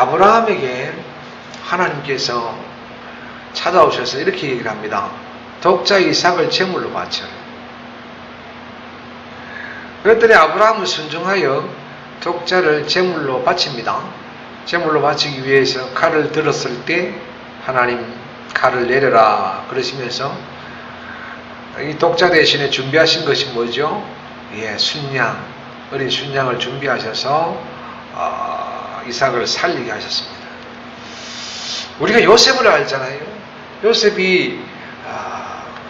아브라함에게 하나님께서 찾아오셔서 이렇게 얘기를 합니다. 독자 이삭을 제물로 바쳐라. 그랬더니 아브라함은 순종하여 독자를 제물로 바칩니다. 제물로 바치기 위해서 칼을 들었을 때 하나님 칼을 내려라 그러시면서 이 독자 대신에 준비하신 것이 뭐죠? 순양, 어린 순양을 준비하셔서 이삭을 살리게 하셨습니다. 우리가 요셉을 알잖아요. 요셉이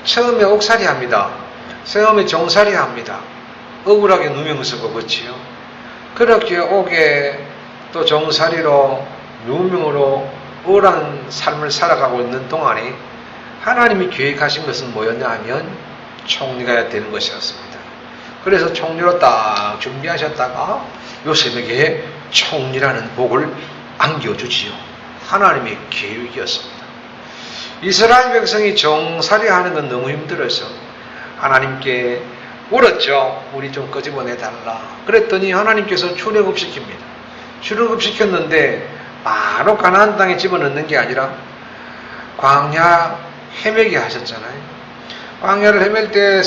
처음에 옥살이 합니다. 처음에 종살이 합니다. 억울하게 누명서 먹었지요. 그렇게 옥에 또 종살이로 누명으로 억울한 삶을 살아가고 있는 동안에 하나님이 계획하신 것은 뭐였냐 하면 총리가 되는 것이었습니다. 그래서 총리로 딱 준비하셨다가 요셉에게 총리라는 복을 안겨주지요. 하나님의 계획이었습니다. 이스라엘 백성이 종살이 하는 건 너무 힘들어서 하나님께 울었죠. 우리 좀 끄집어내달라. 그랬더니 하나님께서 출애굽시킵니다. 출애굽시켰는데 바로 가나안 땅에 집어넣는 게 아니라 광야 헤매게 하셨잖아요. 광야를 헤맬 때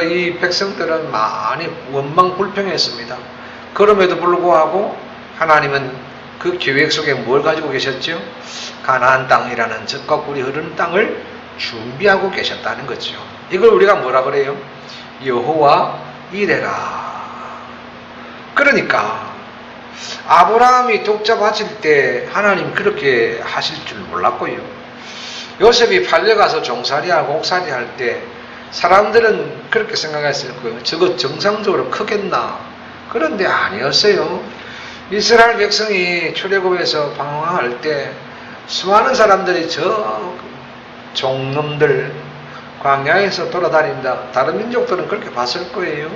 이 백성들은 많이 원망불평했습니다. 그럼에도 불구하고 하나님은 그 계획 속에 뭘 가지고 계셨죠? 가나안 땅이라는 젖과 꿀이 흐르는 땅을 준비하고 계셨다는 거죠. 이걸 우리가 뭐라 그래요? 여호와 이레라. 그러니까 아브라함이 독자 바칠 때 하나님 그렇게 하실 줄 몰랐고요. 요셉이 팔려가서 종살이하고 옥살이 할 때 사람들은 그렇게 생각했을 거예요. 저거 정상적으로 크겠나? 그런데 아니었어요. 이스라엘 백성이 출애굽에서 방황할 때 수많은 사람들이 저 종놈들 광야에서 돌아다닌다. 다른 민족들은 그렇게 봤을 거예요.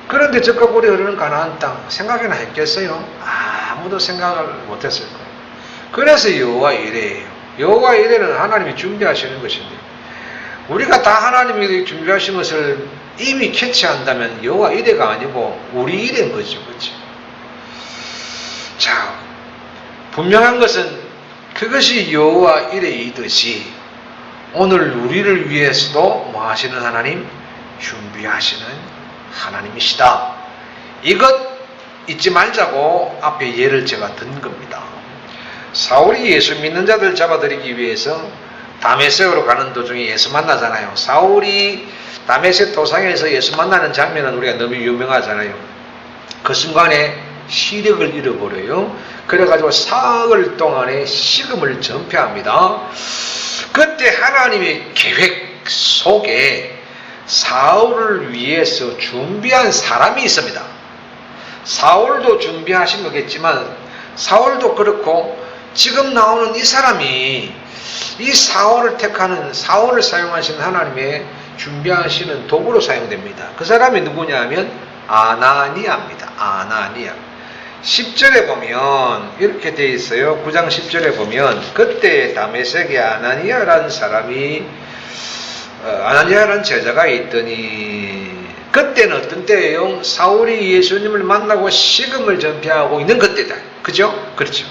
그런데 젖과 꿀이 흐르는 가나안 땅 생각이나 했겠어요? 아무도 생각을 못했을 거예요. 그래서 여호와 이레예요. 여호와 이레는 하나님이 준비하시는 것인데 우리가 다 하나님이 준비하신 것을 이미 캐치한다면 여호와 이레가 아니고 우리 이레인 거죠. 그렇죠? 자, 분명한 것은 그것이 여호와 이레이듯이 오늘 우리를 위해서도 뭐 하시는 하나님? 준비하시는 하나님이시다. 이것 잊지 말자고 앞에 예를 제가 든 겁니다. 사울이 예수 믿는 자들 잡아들이기 위해서 다메섹으로 가는 도중에 예수 만나잖아요. 사울이 다메섹 도상에서 예수 만나는 장면은 우리가 너무 유명하잖아요. 그 순간에 시력을 잃어버려요. 그래가지고 사흘 동안의 식음을 전폐합니다. 그때 하나님의 계획 속에 사울을 위해서 준비한 사람이 있습니다. 사울도 준비하신 거겠지만 사울도 그렇고 지금 나오는 이 사람이 이 사울을 택하는 사울을 사용하시는 하나님의 준비하시는 도구로 사용됩니다. 그 사람이 누구냐 하면 아나니아입니다. 아나니아. 10절에 보면 이렇게 되어 있어요. 9장 10절에 보면 그때 다메섹에 아나니아라는 사람이 아나니아라는 제자가 있더니 그때는 어떤 때예요? 사울이 예수님을 만나고 식음을 전폐하고 있는 그때다. 그죠? 그렇죠.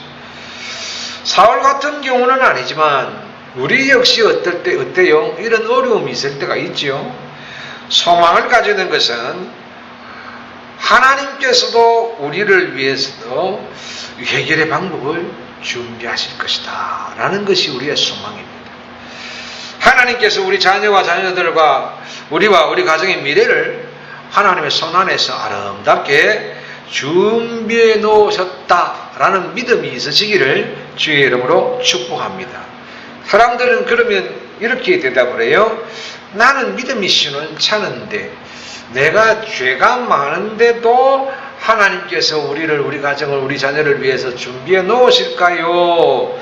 사울 같은 경우는 아니지만 우리 역시 어떨 때 어때요? 이런 어려움이 있을 때가 있죠. 소망을 가지는 것은 하나님께서도 우리를 위해서도 해결의 방법을 준비하실 것이다 라는 것이 우리의 소망입니다. 하나님께서 우리 자녀와 자녀들과 우리와 우리 가정의 미래를 하나님의 손 안에서 아름답게 준비해 놓으셨다라는 믿음이 있으시기를 주의 이름으로 축복합니다. 사람들은 그러면 이렇게 대답을 해요. 나는 믿음이 시원찮은데 내가 죄가 많은데도 하나님께서 우리를, 우리 가정을, 우리 자녀를 위해서 준비해 놓으실까요?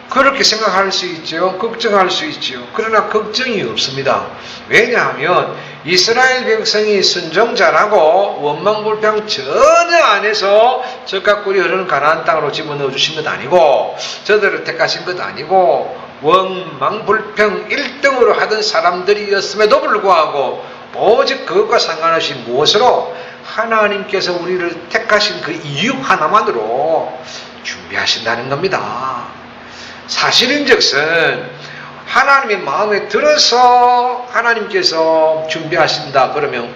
그렇게 생각할 수 있죠. 걱정할 수 있죠. 그러나 걱정이 없습니다. 왜냐하면 이스라엘 백성이 순종 잘하고 원망불평 전혀 안 해서 젖과 꿀이 흐르는 가나안 땅으로 집어넣어 주신 것 아니고 저들을 택하신 것 아니고 원망불평 1등으로 하던 사람들이었음에도 불구하고 오직 그것과 상관없이 무엇으로 하나님께서 우리를 택하신 그 이유 하나만으로 준비하신다는 겁니다. 사실인즉슨 하나님의 마음에 들어서 하나님께서 준비하신다 그러면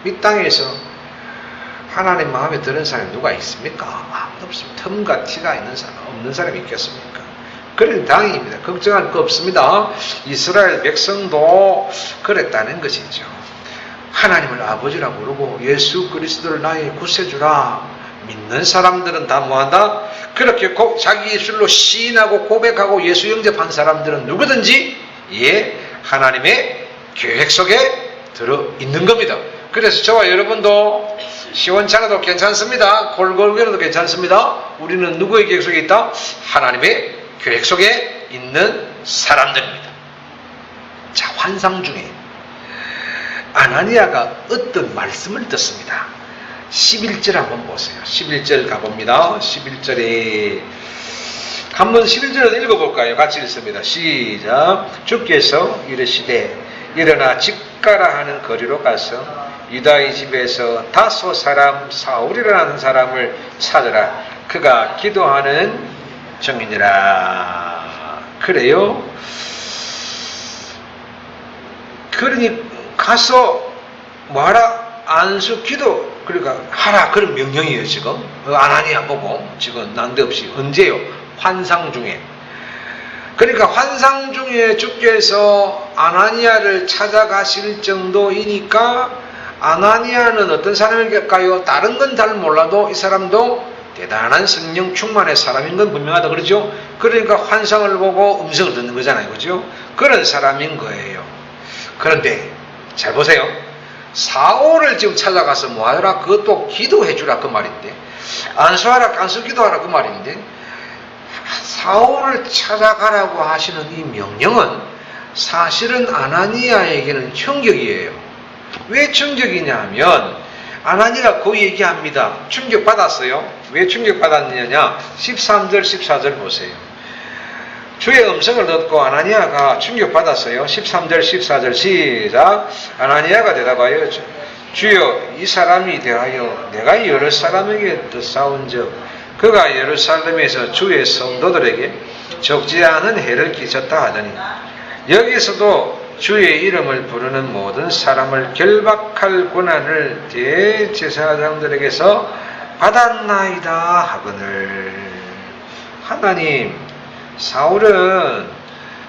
이 땅에서 하나님 마음에 드는 사람이 누가 있습니까? 아무도 없습니다. 틈과 티가 있는 사람, 없는 사람이 있겠습니까? 그런 다행입니다. 걱정할 거 없습니다. 이스라엘 백성도 그랬다는 것이죠. 하나님을 아버지라고 부르고 예수 그리스도를 나의 구세주라 믿는 사람들은 다 뭐한다? 그렇게 자기 입술로 시인하고 고백하고 예수 영접한 사람들은 누구든지 하나님의 계획 속에 들어있는 겁니다. 그래서 저와 여러분도 시원찮아도 괜찮습니다. 골골거려도 괜찮습니다. 우리는 누구의 계획 속에 있다? 하나님의 계획 속에 있는 사람들입니다. 자, 환상 중에 아나니아가 어떤 말씀을 듣습니다. 11절 한번 보세요. 11절 가봅니다. 11절에 한번 11절을 읽어볼까요? 같이 읽습니다. 시작. 주께서 이르시되 일어나 집가라 하는 거리로 가서 유다의 집에서 다소 사람 사울이라는 사람을 찾으라. 그가 기도하는 종이니라. 그래요. 그러니 가서 뭐하라? 안수 기도 그러니까 하라 그런 명령이에요. 지금 아나니아 보고 지금 난데없이 언제요? 환상 중에. 그러니까 환상 중에 주께서 아나니아를 찾아가실 정도이니까 아나니아는 어떤 사람일까요? 다른 건 잘 몰라도 이 사람도 대단한 성령 충만의 사람인 건 분명하다 그러죠. 그러니까 환상을 보고 음성을 듣는 거잖아요. 그죠? 그런 사람인 거예요. 그런데 잘 보세요. 사울을 지금 찾아가서 뭐하라? 그것도 기도해 주라 그 말인데, 안수하라 안수 기도하라 그 말인데, 사울을 찾아가라고 하시는 이 명령은 사실은 아나니아에게는 충격이에요. 왜 충격이냐면 아나니아가 그 얘기합니다. 충격받았어요. 왜 충격받았느냐? 13절 14절 보세요. 주의 음성을 듣고 아나니아가 충격받았어요. 13절 14절 시작. 아나니아가 대답하여 주여 이 사람이 대하여 내가 여러 사람에게 듣사온즉 그가 예루살렘에서 주의 성도들에게 적지 않은 해를 끼쳤다 하더니 여기서도 주의 이름을 부르는 모든 사람을 결박할 권한을 대제사장들에게서 받았나이다 하거늘. 하나님, 사울은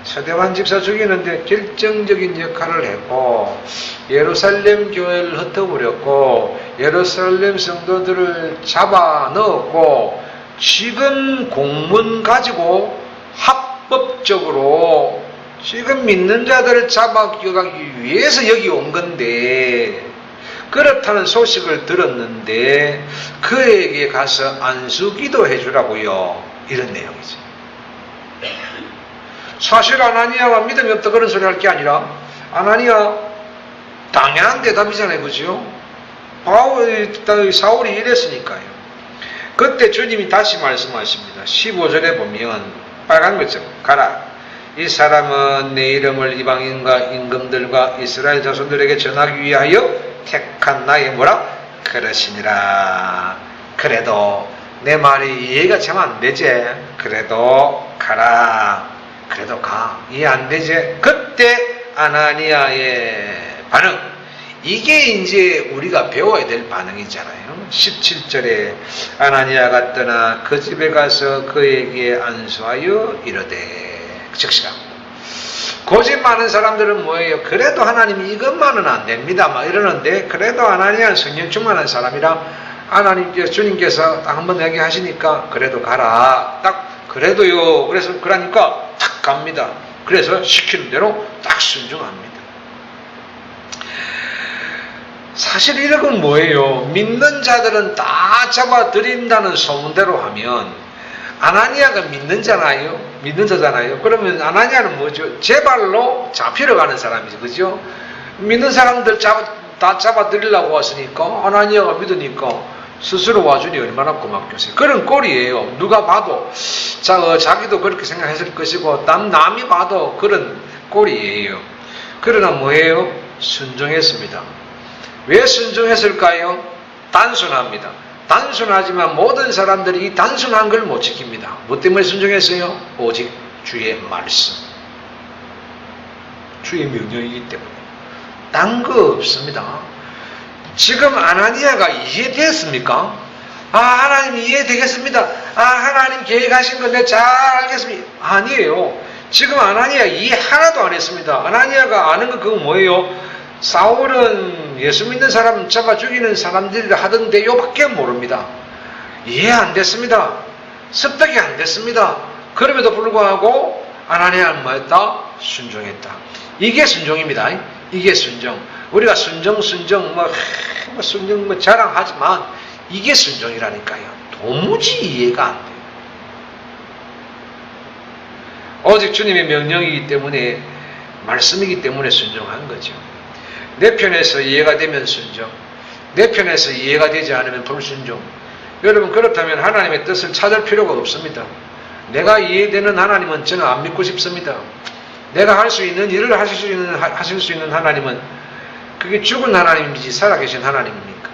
서대환 집사 죽이는데 결정적인 역할을 했고 예루살렘 교회를 흩어버렸고 예루살렘 성도들을 잡아 넣었고 지금 공문 가지고 합법적으로 지금 믿는 자들을 잡아가기 위해서 여기 온 건데 그렇다는 소식을 들었는데 그에게 가서 안수 기도해 주라고요. 이런 내용이죠. 사실 아나니아가 믿음이 없다 그런 소리 할 게 아니라 아나니아 당연한 대답이잖아요. 그죠? 사울이 이랬으니까요. 그때 주님이 다시 말씀하십니다. 15절에 보면 빨간 것처럼 가라. 이 사람은 내 이름을 이방인과 임금들과 이스라엘 자손들에게 전하기 위하여 택한 나의 뭐라? 그러시니라. 그래도 내 말이 이해가 참 안 되지. 그래도 가라. 그래도 가. 이해 안 되지? 그때 아나니아의 반응. 이게 이제 우리가 배워야 될 반응이잖아요. 17절에 아나니아가 떠나 그 집에 가서 그에게 안수하여 이르되 즉시가. 고집 많은 사람들은 뭐예요? 그래도 하나님이 이것만은 안 됩니다 막 이러는데 그래도 아나니아는 성령 충만한 사람이라 주님께서 딱 한번 얘기하시니까 그래도 가라. 딱 그래도요. 그래서 그러니까 딱 갑니다. 그래서 시키는 대로 딱 순종합니다. 사실 이런 건 뭐예요? 믿는 자들은 다 잡아들인다는 소문대로 하면 아나니아가 믿는 자잖아요. 그러면 아나니아는 뭐죠? 제발로 잡히러 가는 사람이죠. 그죠? 믿는 사람들 다 잡아들이려고 왔으니까 아나니아가 믿으니까 스스로 와주니 얼마나 고맙겠어요. 그런 꼴이에요. 누가 봐도 자기도 그렇게 생각했을 것이고 남이 봐도 그런 꼴이에요. 그러나 뭐예요? 순종했습니다. 왜 순종했을까요? 단순합니다. 단순하지만 모든 사람들이 이 단순한 걸 못 지킵니다. 뭐 때문에 순종했어요? 오직 주의 말씀, 주의 명령이기 때문에. 딴 거 없습니다. 지금 아나니아가 이해됐습니까? 아, 하나님 이해되겠습니다. 아, 하나님 계획하신 건 내가 잘 알겠습니다. 아니에요. 지금 아나니아 이해 하나도 안 했습니다. 아나니아가 아는 거 그건 뭐예요? 사울은 예수 믿는 사람 잡아 죽이는 사람들이 하던데 요밖에 모릅니다. 이해 안 됐습니다. 습득이 안 됐습니다. 그럼에도 불구하고 아나니아는 뭐였다? 순종했다. 이게 순종입니다. 이게 순종. 우리가 순종 자랑하지만 이게 순종이라니까요. 도무지 이해가 안 돼요. 오직 주님의 명령이기 때문에, 말씀이기 때문에 순종한 거죠. 내 편에서 이해가 되면 순종, 내 편에서 이해가 되지 않으면 불순종. 여러분, 그렇다면 하나님의 뜻을 찾을 필요가 없습니다. 내가 이해되는 하나님은 저는 안 믿고 싶습니다. 내가 할 수 있는 일을 하실 수 있는 하나님은 그게 죽은 하나님이지 살아계신 하나님입니까?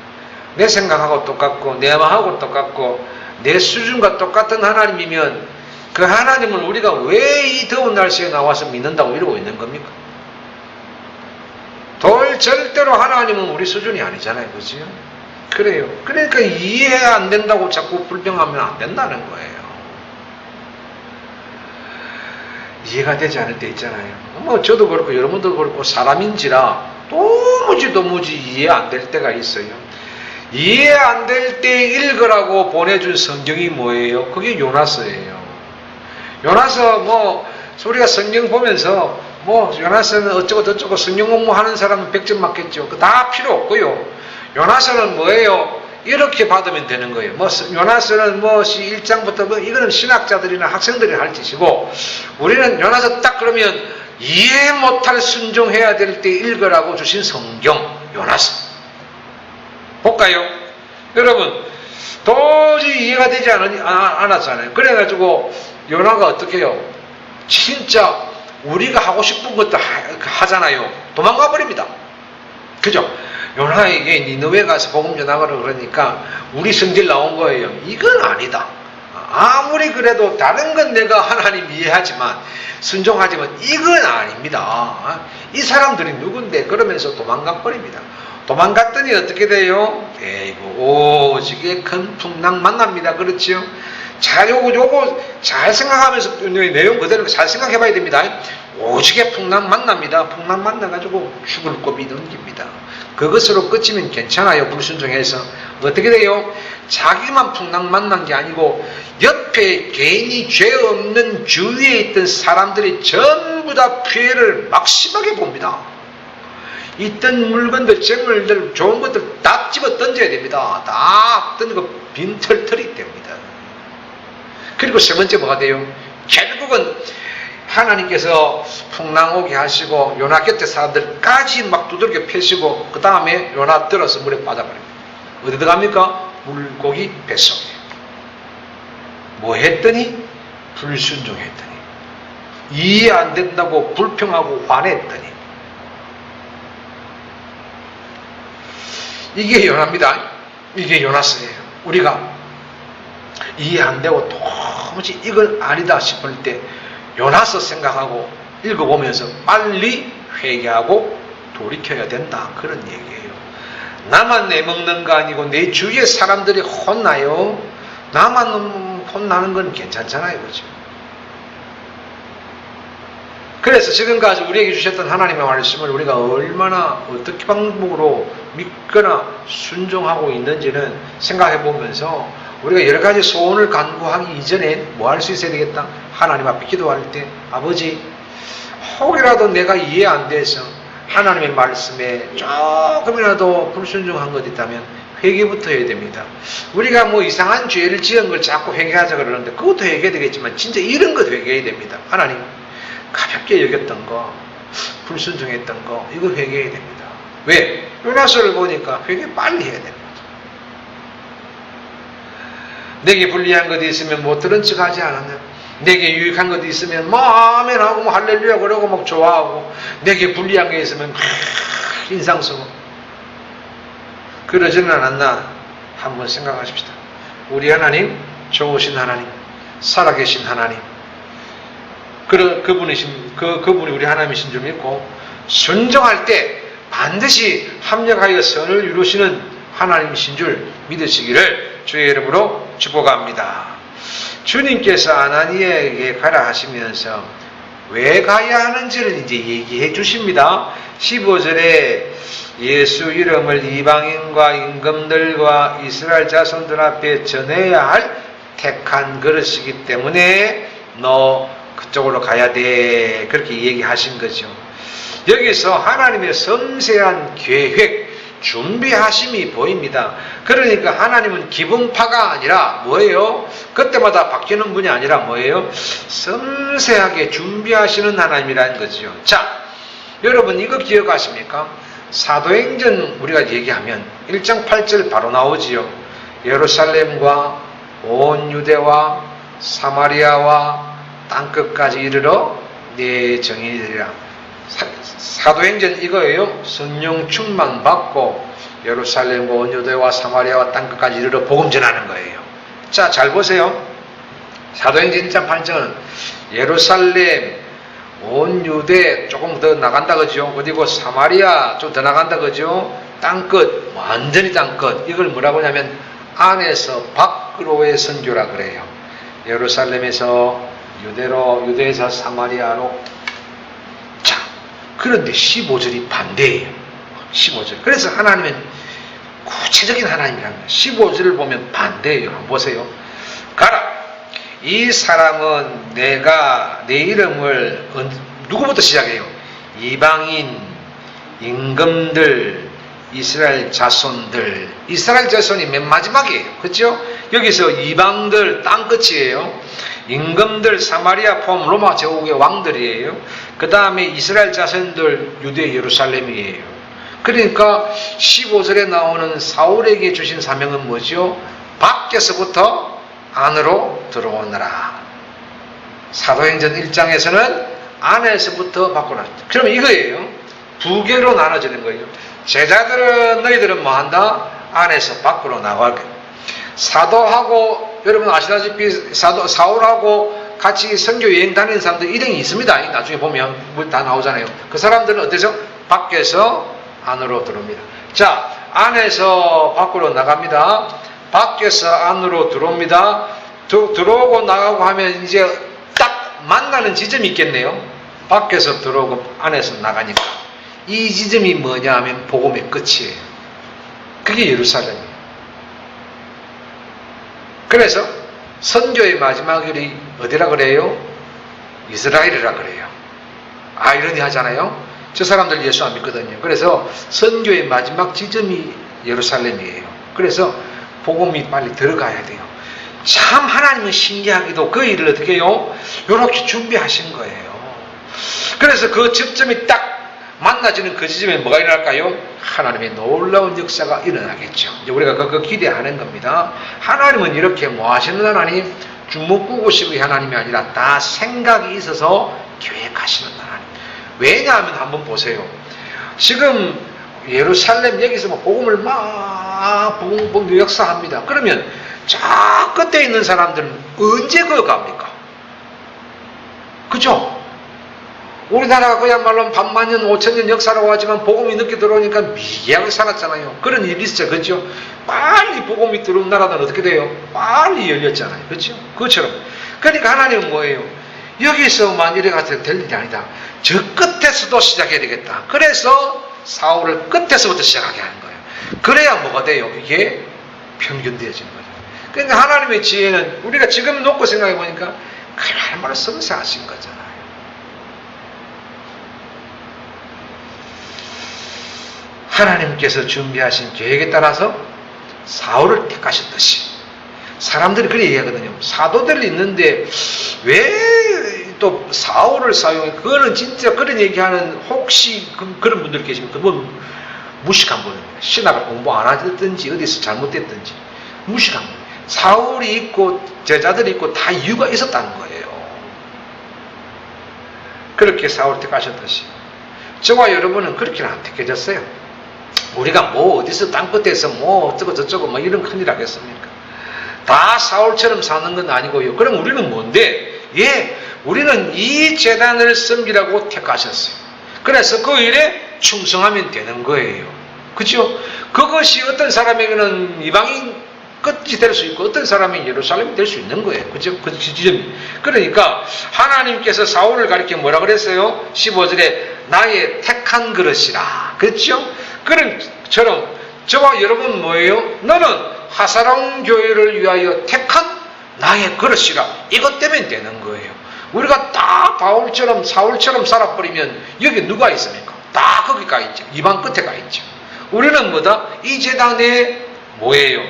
내 생각하고 똑같고 내 마음하고 똑같고 내 수준과 똑같은 하나님이면 그 하나님을 우리가 왜 이 더운 날씨에 나와서 믿는다고 이러고 있는 겁니까? 절대로 하나님은 우리 수준이 아니잖아요. 그죠? 그래요. 그러니까 이해 안 된다고 자꾸 불평하면 안 된다는 거예요. 이해가 되지 않을 때 있잖아요. 뭐 저도 그렇고 여러분도 그렇고 사람인지라 도무지 이해 안 될 때가 있어요. 이해 안 될 때 읽으라고 보내준 성경이 뭐예요? 그게 요나서예요. 요나서 우리가 성경 보면서 요나서는 어쩌고 저쩌고 성경 공부하는 사람은 100점 맞겠죠. 다 필요 없고요. 요나서는 뭐예요? 이렇게 받으면 되는 거예요. 요나서는 1장부터 이거는 신학자들이나 학생들이 할 짓이고, 우리는 요나서 딱 그러면 이해 못할 순종해야 될 때 읽으라고 주신 성경, 요나서. 볼까요? 여러분, 도저히 이해가 되지 않았잖아요. 그래가지고, 요나가 어떻게 해요? 진짜 우리가 하고 싶은 것도 하잖아요. 도망가 버립니다. 그죠? 요나에게 니느웨 가서 복음 전하라 그러니까 우리 성질 나온 거예요. 이건 아니다. 아무리 그래도 다른 건 내가 하나님 이해하지만 순종하지만 이건 아닙니다. 이 사람들이 누군데? 그러면서 도망가 버립니다. 도망갔더니 어떻게 돼요? 에이구, 오지게 큰 풍랑 만납니다. 그렇지요? 자, 요거 잘 생각하면서 내용 그대로 잘 생각해 봐야 됩니다. 오지게 풍랑 만납니다. 풍랑 만나가지고 죽을 고비 넘깁니다. 그것으로 끝이면 괜찮아요. 불순종해서. 어떻게 돼요? 자기만 풍랑 만난 게 아니고 옆에 개인이 죄 없는 주위에 있던 사람들이 전부 다 피해를 막심하게 봅니다. 있던 물건들, 재물들, 좋은 것들 다 집어 던져야 됩니다. 다 던지고 빈털털이 됩니다. 그리고 세 번째 뭐가 돼요? 결국은 하나님께서 풍랑 오게 하시고 요나 곁에 사람들까지 막 두들겨 패시고 그 다음에 요나 들어서 물에 빠져버립니다. 어디 들어갑니까? 물고기 뱃속에. 뭐 했더니? 불순종했더니. 이해 안 된다고 불평하고 화냈더니. 이게 요나입니다. 이게 요나서예요. 우리가 이해 안 되고 도무지 이건 아니다 싶을 때 요나서 생각하고 읽어보면서 빨리 회개하고 돌이켜야 된다. 그런 얘기예요. 나만 내먹는 거 아니고 내 주위의 사람들이 혼나요. 나만 혼나는 건 괜찮잖아요. 그렇죠? 그래서 지금까지 우리에게 주셨던 하나님의 말씀을 우리가 얼마나 어떻게 방법으로 믿거나 순종하고 있는지는 생각해 보면서 우리가 여러 가지 소원을 간구하기 이전에 뭐 할 수 있어야 되겠다? 하나님 앞에 기도할 때 아버지 혹이라도 내가 이해 안 돼서 하나님의 말씀에 조금이라도 불순종한 것 있다면 회개부터 해야 됩니다. 우리가 뭐 이상한 죄를 지은 걸 자꾸 회개하자 그러는데 그것도 회개해야 되겠지만 진짜 이런 것 회개해야 됩니다. 하나님 가볍게 여겼던 거, 불순종했던 거 이거 회개해야 됩니다. 왜? 요나서를 보니까 회개 빨리 해야 됩니다. 내게 불리한 것이 있으면 못 들은 척 하지 않았냐? 내게 유익한 것이 있으면 뭐 아멘하고 뭐 할렐루야 그러고 막 좋아하고 내게 불리한 게 있으면 인상 쓰고 그러지는 않았나? 한번 생각하십시다. 우리 하나님, 좋으신 하나님, 살아계신 하나님, 그분이 우리 하나님이신 줄 믿고 순종할 때 반드시 합력하여 선을 이루시는 하나님이신 줄 믿으시기를 주의 이름으로 축복합니다. 주님께서 아나니에게 가라 하시면서 왜 가야 하는지를 이제 얘기해 주십니다. 15절에 예수 이름을 이방인과 임금들과 이스라엘 자손들 앞에 전해야 할 택한 그릇이기 때문에 너 그쪽으로 가야 돼. 그렇게 얘기하신 거죠. 여기서 하나님의 섬세한 계획, 준비하심이 보입니다. 그러니까 하나님은 기분파가 아니라 뭐예요? 그때마다 바뀌는 분이 아니라 뭐예요? 섬세하게 준비하시는 하나님이라는 거죠. 자, 여러분 이거 기억하십니까? 사도행전 우리가 얘기하면 1장 8절 바로 나오지요. 예루살렘과 온 유대와 사마리아와 땅끝까지 이르러 내 정인이 되리라. 사도행전 이거예요. 성령 충만 받고 예루살렘과 온 유대와 사마리아와 땅끝까지 이르러 복음 전하는 거예요. 자, 잘 보세요. 사도행전 1장 8절은 예루살렘, 온 유대 조금 더 나간다 그죠? 어디고 사마리아 좀 더 나간다 그죠? 땅끝, 완전히 땅끝. 이걸 뭐라고 하냐면 안에서 밖으로의 선교라 그래요. 예루살렘에서 유대로, 유대에서 사마리아로. 자, 그런데 15절이 반대예요. 15절. 그래서 하나님은 구체적인 하나님이라는 거예요. 15절을 보면 반대예요. 한번 보세요. 가라. 이 사람은 내가 내 이름을 누구부터 시작해요? 이방인, 임금들, 이스라엘 자손들. 이스라엘 자손이 맨 마지막이에요. 그렇죠? 여기서 이방들 땅끝이에요. 임금들 사마리아 포함 로마 제국의 왕들이에요. 그 다음에 이스라엘 자손들 유대 예루살렘이에요. 그러니까 15절에 나오는 사울에게 주신 사명은 뭐죠? 밖에서부터 안으로 들어오느라. 사도행전 1장에서는 안에서부터 밖으로. 그러면 이거예요. 두 개로 나눠지는 거예요. 제자들은 너희들은 뭐 한다? 안에서 밖으로 나가게. 사도하고 여러분 아시다시피 사울하고 같이 선교 여행 다니는 사람들 일행이 있습니다. 나중에 보면 다 나오잖아요. 그 사람들은 어때서? 밖에서 안으로 들어옵니다. 자, 안에서 밖으로 나갑니다. 밖에서 안으로 들어옵니다. 들어오고 나가고 하면 이제 딱 만나는 지점이 있겠네요. 밖에서 들어오고 안에서 나가니까. 이 지점이 뭐냐 하면 복음의 끝이에요. 그게 예루살렘이에요. 그래서 선교의 마지막이 어디라 그래요? 이스라엘이라 그래요. 아이러니 하잖아요. 저 사람들 예수 안 믿거든요. 그래서 선교의 마지막 지점이 예루살렘이에요. 그래서 복음이 빨리 들어가야 돼요. 참 하나님은 신기하게도 그 일을 어떻게 해요? 이렇게 준비하신 거예요. 그래서 그 접점이 딱 만나지는 그 지점에 뭐가 일어날까요? 하나님의 놀라운 역사가 일어나겠죠. 이제 우리가 그거 기대하는 겁니다. 하나님은 이렇게 뭐 하시는 하나님? 주먹구구식의 하나님이 아니라 다 생각이 있어서 계획하시는 하나님. 왜냐하면 한번 보세요. 지금 예루살렘 여기서 뭐 복음을 막 복음 역사합니다. 그러면 저 끝에 있는 사람들은 언제 그거 갑니까? 그죠? 우리나라가 그야말로 반만년 5천년 역사라고 하지만 복음이 늦게 들어오니까 미개하게 살았잖아요. 그런 일이 있었죠. 그렇죠? 빨리 복음이 들어온 나라들은 어떻게 돼요? 빨리 열렸잖아요. 그렇죠? 그것처럼. 그러니까 하나님은 뭐예요? 여기서만 이래가 될 일이 아니다. 저 끝에서도 시작해야 되겠다. 그래서 사울을 끝에서부터 시작하게 하는 거예요. 그래야 뭐가 돼요? 이게 평균되어지는 거죠. 그러니까 하나님의 지혜는 우리가 지금 놓고 생각해 보니까 그야말로 섬세하신 거잖아요. 하나님께서 준비하신 계획에 따라서 사울을 택하셨듯이 사람들이 그렇게 얘기하거든요. 사도들이 있는데 왜 또 사울을 사용해? 그거는 진짜 그런 얘기하는 혹시 그런 분들 계시면 그분 무식한 분입니다. 신학을 공부 안 하셨든지 어디서 잘못됐든지 무식한 분. 사울이 있고 제자들이 있고 다 이유가 있었다는 거예요. 그렇게 사울을 택하셨듯이 저와 여러분은 그렇게는 안 택해졌어요. 우리가 뭐 어디서 땅끝에서 뭐 어쩌고 저쩌고 뭐 이런 큰일 하겠습니까? 다 사울처럼 사는 건 아니고요. 그럼 우리는 뭔데? 우리는 이 제단을 섬기라고 택하셨어요. 그래서 그 일에 충성하면 되는 거예요. 그죠? 그것이 어떤 사람에게는 이방인 끝이 될 수 있고 어떤 사람이 예루살렘이 될 수 있는 거예요. 그죠? 그 지점이. 그러니까 하나님께서 사울을 가리켜 뭐라 그랬어요? 15절에 나의 택한 그릇이라. 그렇죠? 그런 처럼 저와 여러분 뭐예요? 너는 하사롱 교회를 위하여 택한 나의 그릇이라. 이것 때문에 되는 거예요. 우리가 다 바울처럼 사울처럼 살아버리면 여기 누가 있습니까? 다 거기 가 있죠. 이방 끝에 가 있죠. 우리는 뭐다? 이 제단에 뭐예요?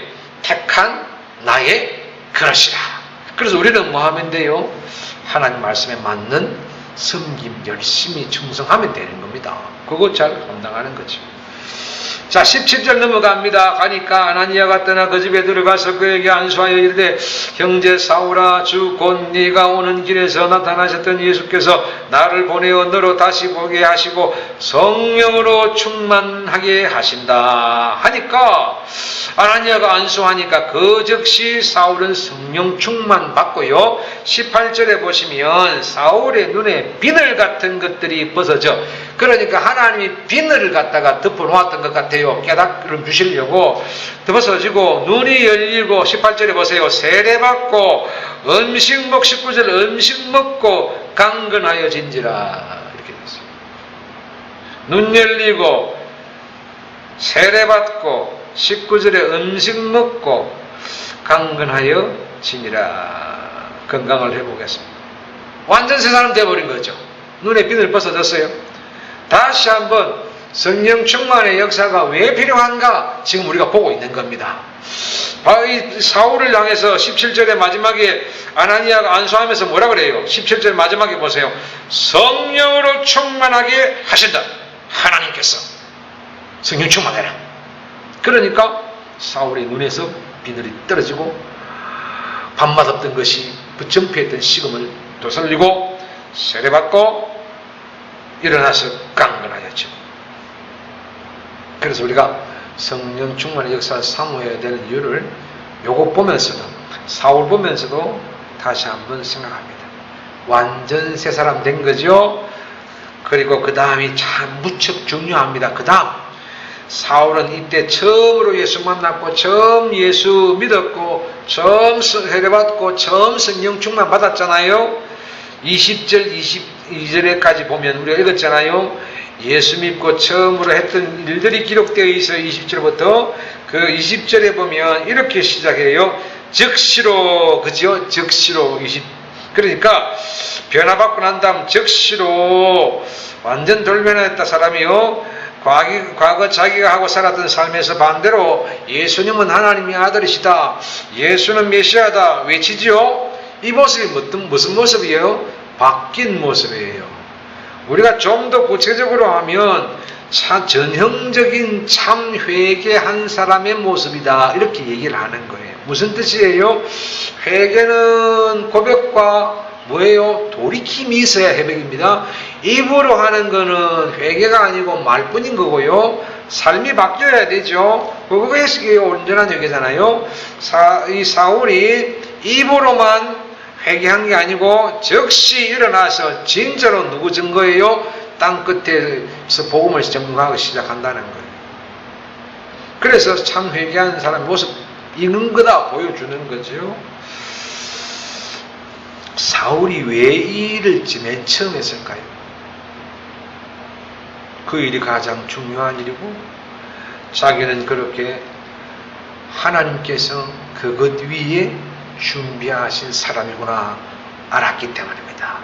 택한 나의 그릇이라. 그래서 우리는 뭐 하면 돼요? 하나님 말씀에 맞는 섬김 열심히 충성하면 되는 겁니다. 그거 잘 감당하는 거죠. 자, 17절 넘어갑니다. 가니까 아나니아가 떠나 그 집에 들어가서 그에게 안수하여 이르되 형제 사울아 주 곧 네가 오는 길에서 나타나셨던 예수께서 나를 보내어 너로 다시 보게 하시고 성령으로 충만하게 하신다 하니까 아나니아가 안수하니까 그 즉시 사울은 성령 충만 받고요. 18절에 보시면 사울의 눈에 비늘 같은 것들이 벗어져, 그러니까 하나님이 비늘을 갖다가 덮어놓았던 것 같아요. 깨닫음을 주시려고 벗어지고 눈이 열리고 18절에 보세요. 세례받고 음식 먹 19절 음식 먹고 강건하여진지라 이렇게 됐어요. 눈 열리고 세례받고 19절에 음식 먹고 강건하여지니라. 건강을 회복했습니다. 완전 새 사람 되어버린 거죠. 눈에 비늘 벗어졌어요. 다시 한번 성령 충만의 역사가 왜 필요한가 지금 우리가 보고 있는 겁니다. 이 사울을 향해서 17절의 마지막에 아나니아가 안수하면서 뭐라 그래요? 17절 마지막에 보세요. 성령으로 충만하게 하신다. 하나님께서 성령 충만해라. 그러니까 사울의 눈에서 비늘이 떨어지고 밤맛 없던 것이 부정피했던 식음을 되살리고 세례받고 일어나서 강건하였죠. 그래서 우리가 성령 충만의 역사를 사모해야 되는 이유를 요거 보면서도 사울 보면서도 다시 한번 생각합니다. 완전 새 사람 된 거죠. 그리고 그 다음이 참 무척 중요합니다. 그 다음 사울은 이때 처음으로 예수 만났고 처음 예수 믿었고 처음 세례받고 처음 성령 충만 받았잖아요. 20절 22절에까지 보면 우리가 읽었잖아요. 예수 믿고 처음으로 했던 일들이 기록되어 있어요. 20절부터 그 20절에 보면 이렇게 시작해요. 즉시로, 그죠? 즉시로 20. 그러니까 변화받고 난 다음 즉시로 완전 돌변했다 사람이요. 과거 자기가 하고 살았던 삶에서 반대로 예수님은 하나님의 아들이시다, 예수는 메시아다 외치지요. 이 모습이 무슨 모습이에요? 바뀐 모습이에요. 우리가 좀 더 구체적으로 하면 전형적인 참 회개한 사람의 모습이다 이렇게 얘기를 하는 거예요. 무슨 뜻이에요? 회개는 고백과 뭐예요? 돌이킴이 있어야 회개입니다. 입으로 하는 거는 회개가 아니고 말뿐인 거고요. 삶이 바뀌어야 되죠. 그것이 온전한 회개잖아요. 이 사울이 입으로만 회개한 게 아니고 즉시 일어나서 진짜로 누구 증거예요? 땅끝에서 복음을 전하기 시작한다는 거예요. 그래서 참 회개한 사람의 모습 있는 거다 보여주는 거죠. 사울이 왜 이 일을 맨 처음 했을까요? 그 일이 가장 중요한 일이고 자기는 그렇게 하나님께서 그것 위에 준비하신 사람이구나 알았기 때문입니다.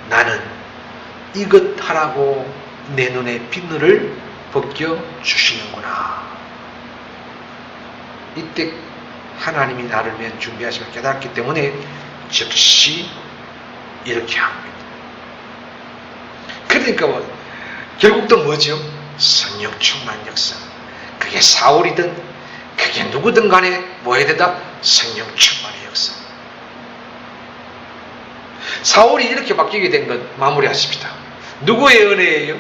나는 이것 하라고 내 눈에 비늘을 벗겨 주시는구나. 이때 하나님이 나를 위한 준비하심을 깨닫기 때문에 즉시 이렇게 합니다. 그러니까 결국 또 뭐죠? 성령 충만 역사. 그게 사울이든 그게 누구든 간에 뭐 해야 된다? 성령 충만의 역사. 사울이 이렇게 바뀌게 된 건 마무리하십시다. 누구의 은혜예요?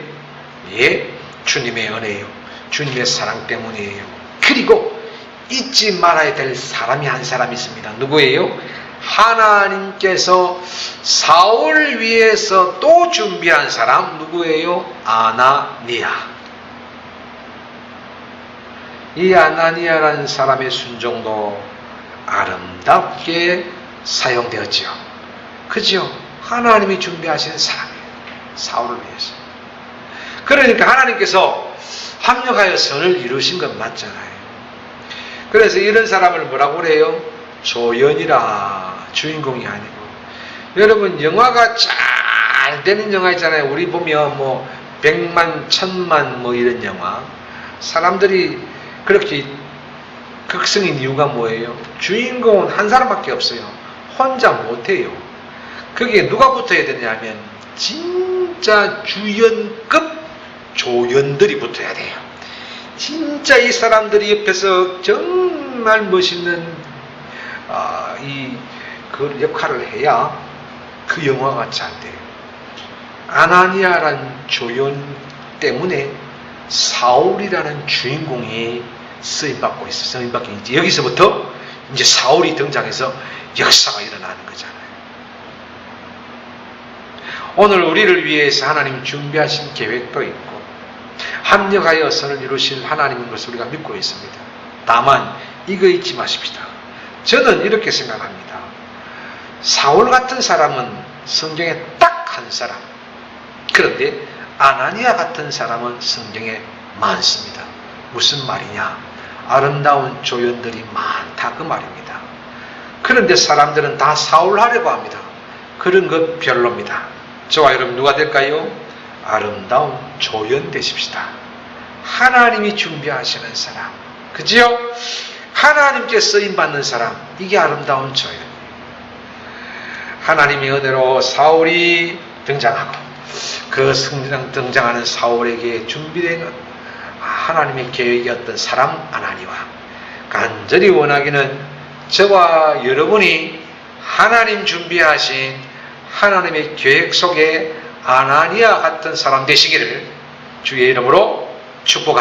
예, 주님의 은혜예요. 주님의 사랑 때문이에요. 그리고 잊지 말아야 될 사람이 한 사람 있습니다. 누구예요? 하나님께서 사울을 위해서 또 준비한 사람 누구예요? 아나니아. 이 아나니아라는 사람의 순종도 아름답게 사용되었죠. 그죠? 하나님이 준비하신 사람이에요. 사울을 위해서. 그러니까 하나님께서 합력하여 선을 이루신 건 맞잖아요. 그래서 이런 사람을 뭐라고 그래요? 조연이라. 주인공이 아니고. 여러분 영화가 잘 되는 영화 있잖아요. 우리 보면 뭐 100만, 1000만 뭐 이런 영화. 사람들이 그렇게 극성인 이유가 뭐예요? 주인공은 한 사람밖에 없어요. 혼자 못해요. 거기에 누가 붙어야 되냐면 진짜 주연급 조연들이 붙어야 돼요. 진짜 이 사람들이 옆에서 정말 멋있는 그 역할을 해야 그 영화가 잘 돼요. 아나니아라는 조연 때문에 사울이라는 주인공이 쓰임받고 있어요. 쓰임받고 이제 여기서부터 이제 사울이 등장해서 역사가 일어나는 거잖아요. 오늘 우리를 위해서 하나님 준비하신 계획도 있고 합력하여 선을 이루실 하나님인 것을 우리가 믿고 있습니다. 다만 이거 잊지 마십시다. 저는 이렇게 생각합니다. 사울 같은 사람은 성경에 딱 한 사람. 그런데 아나니아 같은 사람은 성경에 많습니다. 무슨 말이냐? 아름다운 조연들이 많다 그 말입니다. 그런데 사람들은 다 사울 하려고 합니다. 그런 것 별로입니다. 저와 여러분 누가 될까요? 아름다운 조연 되십시다. 하나님이 준비하시는 사람. 그지요? 하나님께 쓰임받는 사람. 이게 아름다운 조연. 하나님의 은혜로 사울이 등장하고 그 등장하는 사울에게 준비된 하나님의 계획이었던 사람 아나니와 간절히 원하기는 저와 여러분이 하나님 준비하신 하나님의 계획 속에 아나니아 같은 사람 되시기를 주의 이름으로 축복합니다.